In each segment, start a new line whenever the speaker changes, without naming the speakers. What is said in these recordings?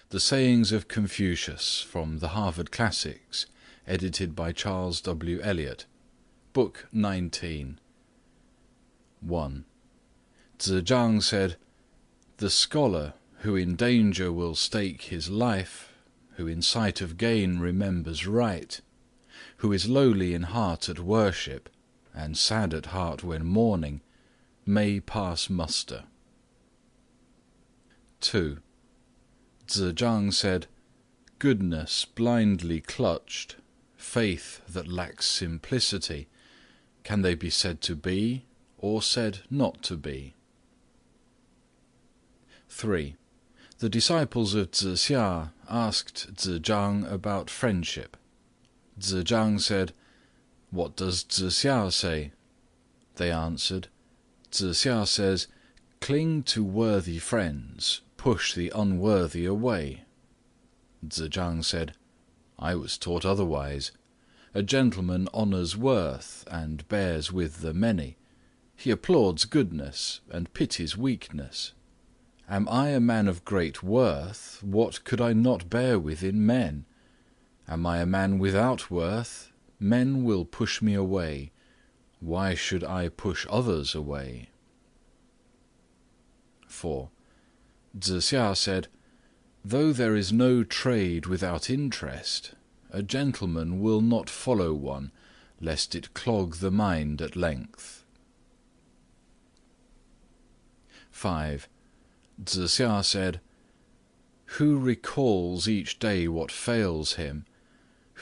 The Sayings of Confucius from the Harvard Classics, edited by Charles W. Eliot. Book 19. 1. Sejong said, "The scholar who in danger will stake his life, who in sight of gain remembers right, who is lowly in heart at worship, and sad at heart when mourning, may pass muster." 2. Sejong said, "Goodness blindly clutched, faith that lacks simplicity, can they be said to be, or said not to be?" 3. The disciples of Zaza asked Sejong about friendship. Sejong said, "What does Zaza say?" They answered, "Zaza says, cling to worthy friends, push the unworthy away." Sejong said, "I was taught otherwise. A gentleman honors worth and bears with the many. He applauds goodness and pities weakness. Am I a man of great worth? What could I not bear with in men? Am I a man without worth? Men will push me away. Why should I push others away?" 4. Zaza said, "Though there is no trade without interest, a gentleman will not follow one, lest it clog the mind at length." 5. Zaza said, "Who recalls each day what fails him,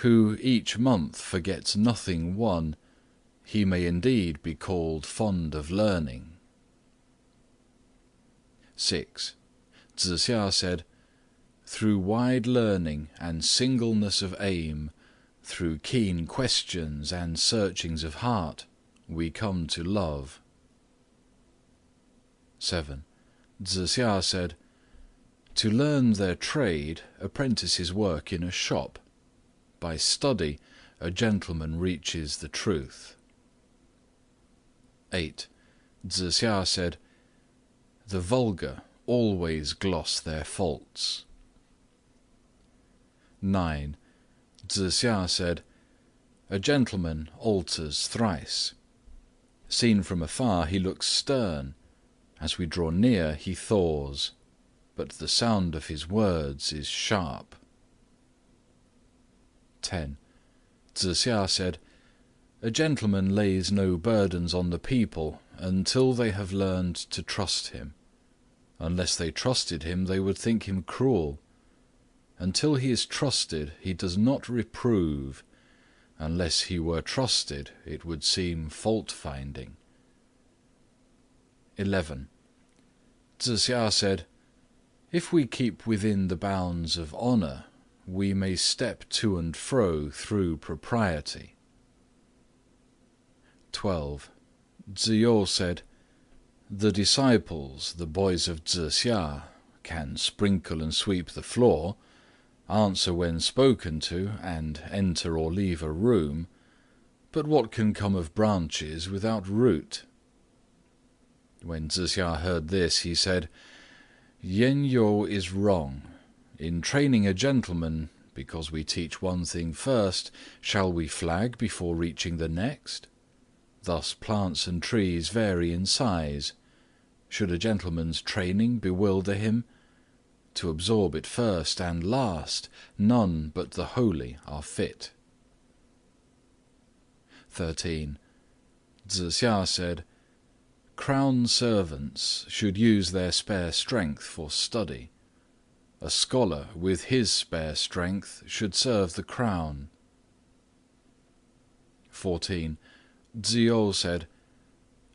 who each month forgets nothing won, he may indeed be called fond of learning." 6. Zaza said, "Through wide learning and singleness of aim, through keen questions and searchings of heart, we come to love." 7. Zaza said, "To learn their trade, apprentices work in a shop. By study, a gentleman reaches the truth." 8. Zaza said, "The vulgar always gloss their faults." 9. Zaza said, "A gentleman alters thrice. Seen from afar he looks stern, as we draw near he thaws, but the sound of his words is sharp." 10. Zaza said, "A gentleman lays no burdens on the people until they have learned to trust him. Unless they trusted him, they would think him cruel. Until he is trusted, he does not reprove. Unless he were trusted, it would seem fault-finding." 11. Zaza said, "If we keep within the bounds of honor, we may step to and fro through propriety." 12. Ziyou said, "The disciples, the boys of Zaza, can sprinkle and sweep the floor, answer when spoken to, and enter or leave a room, but what can come of branches without root?" When Zaza heard this, he said, "Yen You is wrong. In training a gentleman, because we teach one thing first, shall we flag before reaching the next? Thus plants and trees vary in size. Should a gentleman's training bewilder him? To absorb it first and last, none but the holy are fit." 13. Zaza said, "Crown servants should use their spare strength for study. A scholar with his spare strength should serve the crown." 14. Ziyou said,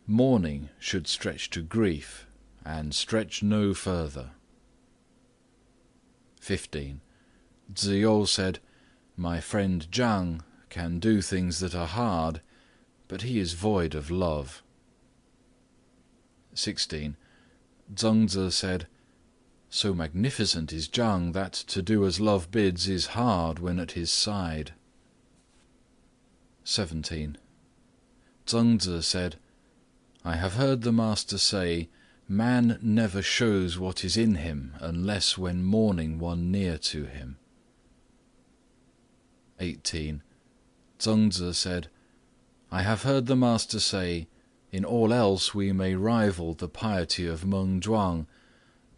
"Mourning should stretch to grief, and stretch no further." 15. Ziyou said, "My friend Zhang can do things that are hard, but he is void of love." 16. Zengzi said, "So magnificent is Zhang that to do as love bids is hard when at his side." 17. Zengzi said, "I have heard the Master say, Man never shows what is in him unless when mourning one near to him. 18. Zaza said, I have heard the master say, in all else we may rival the piety of Meng Zhuang,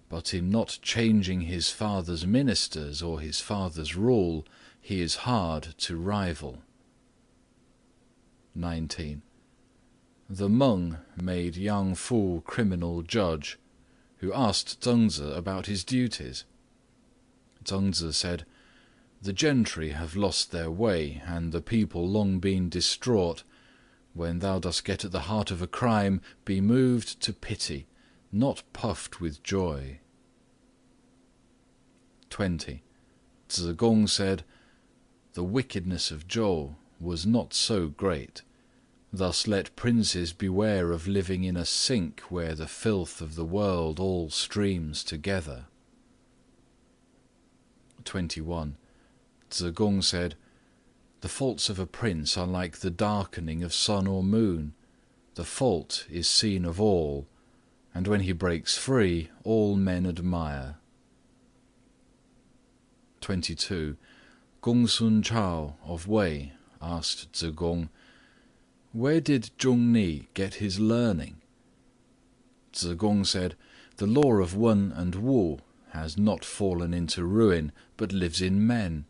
but in not changing his father's ministers or his father's rule, he is hard to rival. 19. The Meng made Yang Fu criminal judge, who asked Zaza about his duties. Zaza said, the gentry have lost their way, and the people long been distraught. When thou dost get at the heart of a crime, be moved to pity, not puffed with joy. 20. Gong said, the wickedness of Zhou was not so great. Thus let princes beware of living in a sink where the filth of the world all streams together. 21. Gong said, the faults of a prince are like the darkening of sun or moon. The fault is seen of all, and when he breaks free, all men admire. 22. Gongsun Chao of Wei asked Gong, where did Johny get his learning? Gong said, the law of Wen and Wu has not fallen into ruin, but lives in men.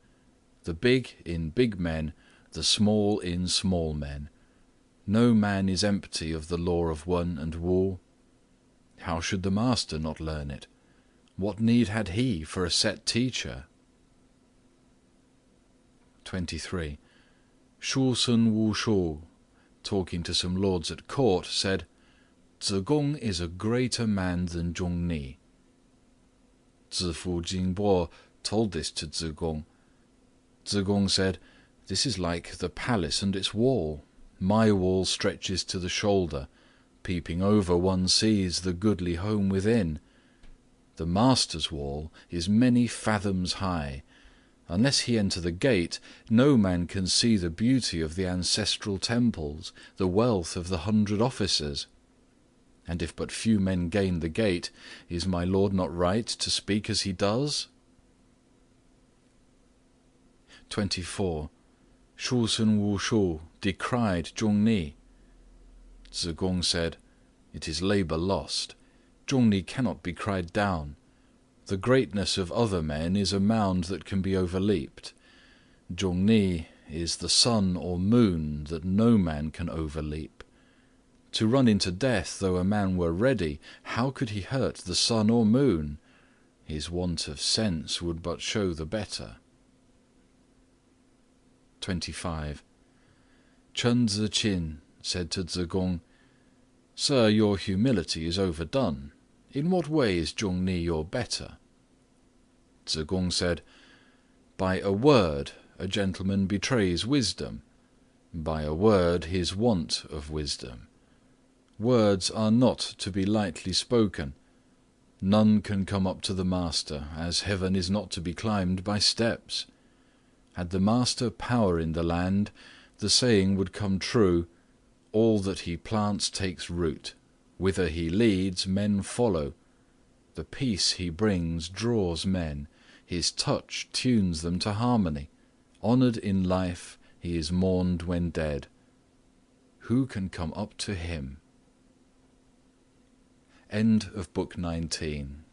The big in big men, the small in small men. No man is empty of the law of Wen and Wu. How should the master not learn it? What need had he for a set teacher? 23. Shu Sun Wu Shu, talking to some lords at court, said, Gong is a greater man than Johny. Zifu Jingbo told this to Gong. Gong said, this is like the palace and its wall. My wall stretches to the shoulder. Peeping over, one sees the goodly home within. The master's wall is many fathoms high. Unless he enter the gate, no man can see the beauty of the ancestral temples, the wealth of the 100 officers. And if but few men gain the gate, is my lord not right to speak as he does? 24. Shu Sun Wu Shu decried Johny. Gong said, it is labour lost. Johny cannot be cried down. The greatness of other men is a mound that can be overleaped. Johny is the sun or moon that no man can overleap. To run into death, though a man were ready, how could he hurt the sun or moon? His want of sense would but show the better. 25. Chen Ziqin said to Gong, Sir, your humility is overdone. In what way is Johny your better? Gong said, by a word a gentleman betrays wisdom, by a word his want of wisdom. Words are not to be lightly spoken. None can come up to the master, as heaven is not to be climbed by steps. Had the master power in the land, the saying would come true, all that he plants takes root. Whither he leads, men follow. The peace he brings draws men. His touch tunes them to harmony. Honoured in life, he is mourned when dead. Who can come up to him? End of Book 19.